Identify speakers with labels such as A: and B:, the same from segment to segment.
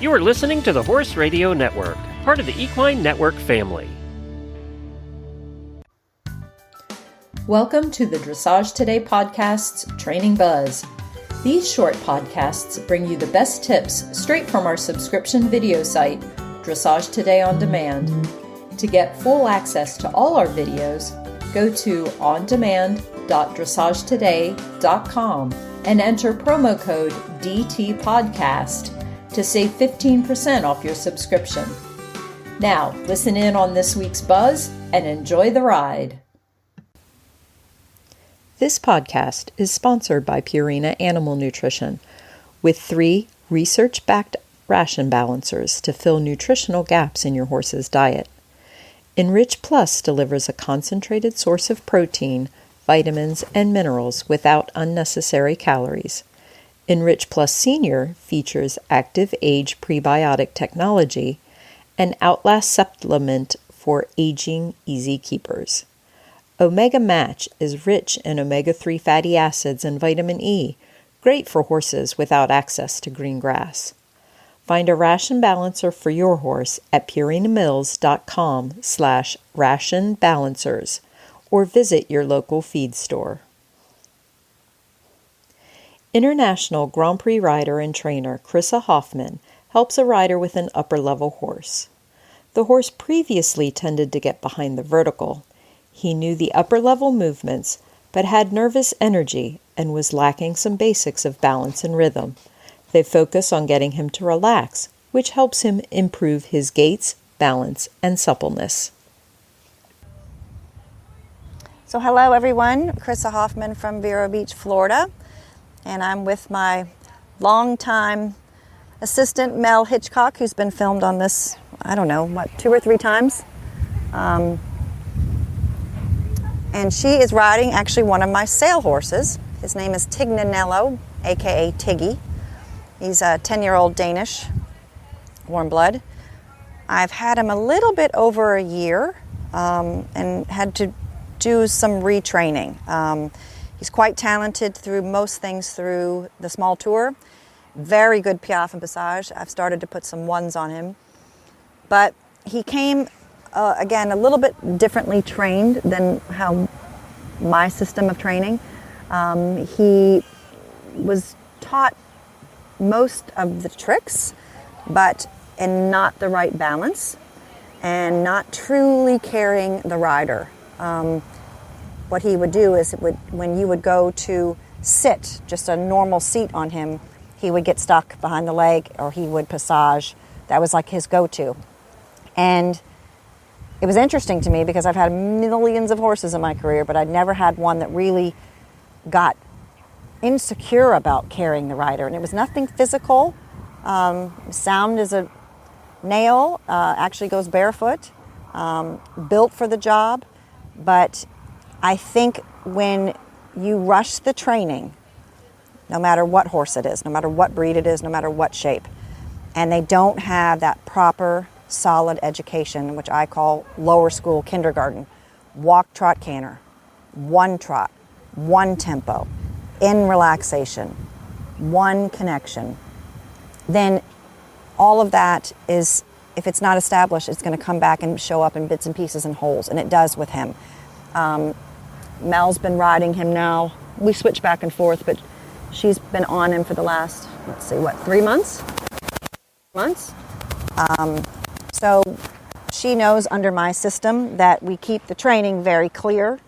A: You are listening to the Horse Radio Network, part of the Equine Network family.
B: Welcome to the Dressage Today podcast's Training Buzz. These short podcasts bring you the best tips straight from our subscription video site, Dressage Today On Demand. To get full access to all our videos, go to ondemand.dressagetoday.com and enter promo code DTPodcast to save 15% off your subscription. Now, listen in on this week's buzz and enjoy the ride. This podcast is sponsored by Purina Animal Nutrition, with 3 research-backed ration balancers to fill nutritional gaps in your horse's diet. Enrich Plus delivers a concentrated source of protein, vitamins, and minerals without unnecessary calories. Enrich Plus Senior features active age prebiotic technology and Outlast supplement for aging easy keepers. Omega Match is rich in omega-3 fatty acids and vitamin E, great for horses without access to green grass. Find a ration balancer for your horse at purinamills.com/ration balancers or visit your local feed store. International Grand Prix rider and trainer Chrissa Hoffmann helps a rider with an upper-level horse. The horse previously tended to get behind the vertical. He knew the upper-level movements, but had nervous energy and was lacking some basics of balance and rhythm. They focus on getting him to relax, which helps him improve his gaits, balance, and suppleness.
C: So hello everyone, Chrissa Hoffmann from Vero Beach, Florida, and I'm with my longtime assistant Mel Hitchcock, who's been filmed on this, 2 or 3 times. And she is riding actually one of my sale horses. His name is Tignanello, aka Tiggy. He's a 10-year-old Danish warm blood. I've had him a little bit over a year and had to do some retraining. He's quite talented through most things through the small tour. Very good piaffe and passage. I've started to put some ones on him. But he came again, a little bit differently trained than how my system of training. He was taught most of the tricks, but in not the right balance and not truly carrying the rider. What he would do is when you would go to sit, just a normal seat on him, he would get stuck behind the leg or he would passage. That was like his go-to. And it was interesting to me because I've had millions of horses in my career, but I'd never had one that really got insecure about carrying the rider. And it was nothing physical. Sound as a nail, actually goes barefoot, built for the job. But I think when you rush the training, no matter what horse it is, no matter what breed it is, no matter what shape, and they don't have that proper solid education, which I call lower school kindergarten, walk, trot, canter, one trot, one tempo, in relaxation, one connection, then all of that is, if it's not established, it's going to come back and show up in bits and pieces and holes, and it does with him. Mel's been riding him now. We switch back and forth, but she's been on him for the last, 3 months? So she knows under my system that we keep the training very clear,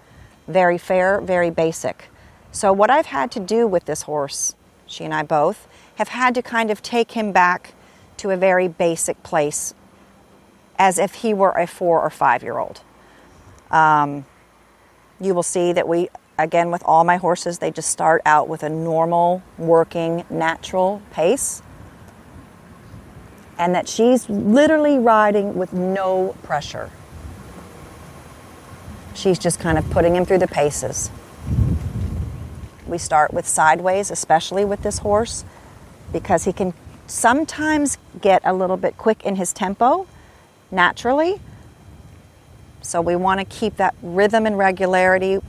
C: very fair, very basic. So what I've had to do with this horse, she and I both, have had to kind of take him back to a very basic place as if he were a 4 or 5-year-old. You will see that we, again, with all my horses, they just start out with a normal, working, natural pace. And that she's literally riding with no pressure. She's just kind of putting him through the paces. We start with sideways, especially with this horse, because he can sometimes get a little bit quick in his tempo naturally. So we want to keep that rhythm and regularity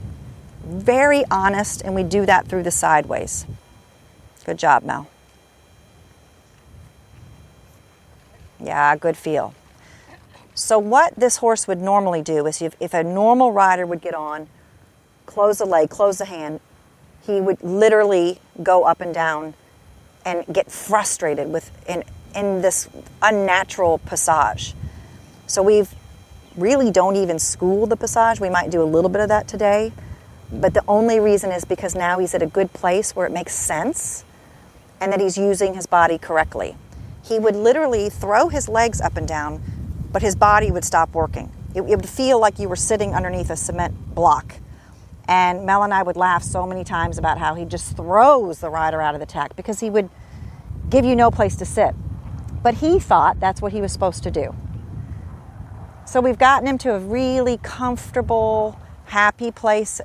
C: very honest, and we do that through the sideways. Good job, Mel. Yeah, good feel. So what this horse would normally do is if a normal rider would get on, close the leg, close the hand, he would literally go up and down and get frustrated in this unnatural passage. So we've really don't even school the passage. We might do a little bit of that today, but the only reason is because now he's at a good place where it makes sense and that he's using his body correctly. He would literally throw his legs up and down, but his body would stop working. It would feel like you were sitting underneath a cement block. And Mel and I would laugh so many times about how he just throws the rider out of the tack because he would give you no place to sit. But he thought that's what he was supposed to do. So we've gotten him to a really comfortable, happy place,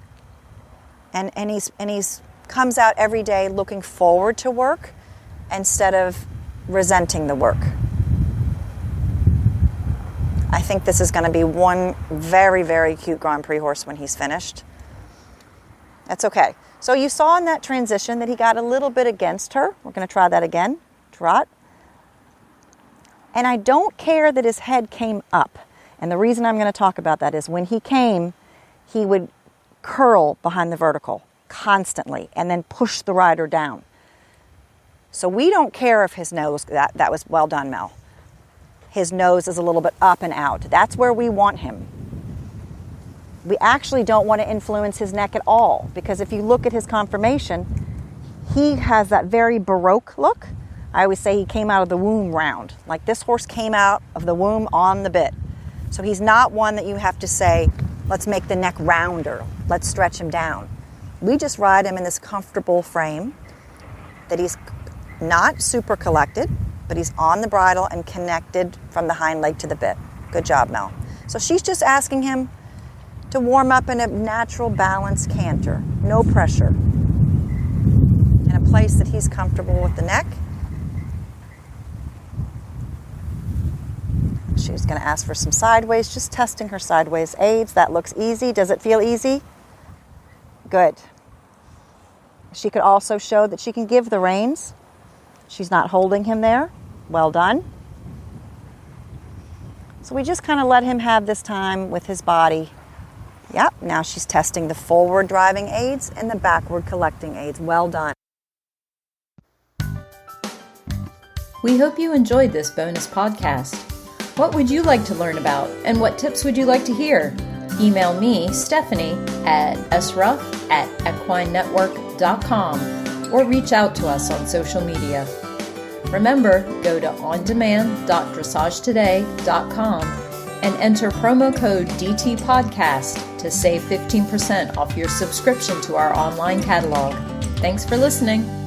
C: and he's comes out every day looking forward to work instead of resenting the work. I think this is going to be one very, very cute Grand Prix horse when he's finished. That's okay. So you saw in that transition that he got a little bit against her. We're going to try that again. Trot. And I don't care that his head came up. And the reason I'm going to talk about that is when he came, he would curl behind the vertical constantly and then push the rider down. So we don't care if his nose, that was well done, Mel. His nose is a little bit up and out. That's where we want him. We actually don't want to influence his neck at all, because if you look at his conformation, he has that very Baroque look. I always say he came out of the womb round. Like this horse came out of the womb on the bit. So he's not one that you have to say, let's make the neck rounder, let's stretch him down. We just ride him in this comfortable frame that he's not super collected, but he's on the bridle and connected from the hind leg to the bit. Good job, Mel. So she's just asking him to warm up in a natural balanced canter, no pressure, in a place that he's comfortable with the neck. She's going to ask for some sideways, just testing her sideways aids. That looks easy. Does it feel easy? Good. She could also show that she can give the reins. She's not holding him there. Well done. So we just kind of let him have this time with his body. Yep, now she's testing the forward driving aids and the backward collecting aids. Well done.
B: We hope you enjoyed this bonus podcast. What would you like to learn about, and what tips would you like to hear? Email me, Stephanie, at sruff@equinenetwork.com or reach out to us on social media. Remember, go to ondemand.dressagetoday.com and enter promo code DTPodcast to save 15% off your subscription to our online catalog. Thanks for listening.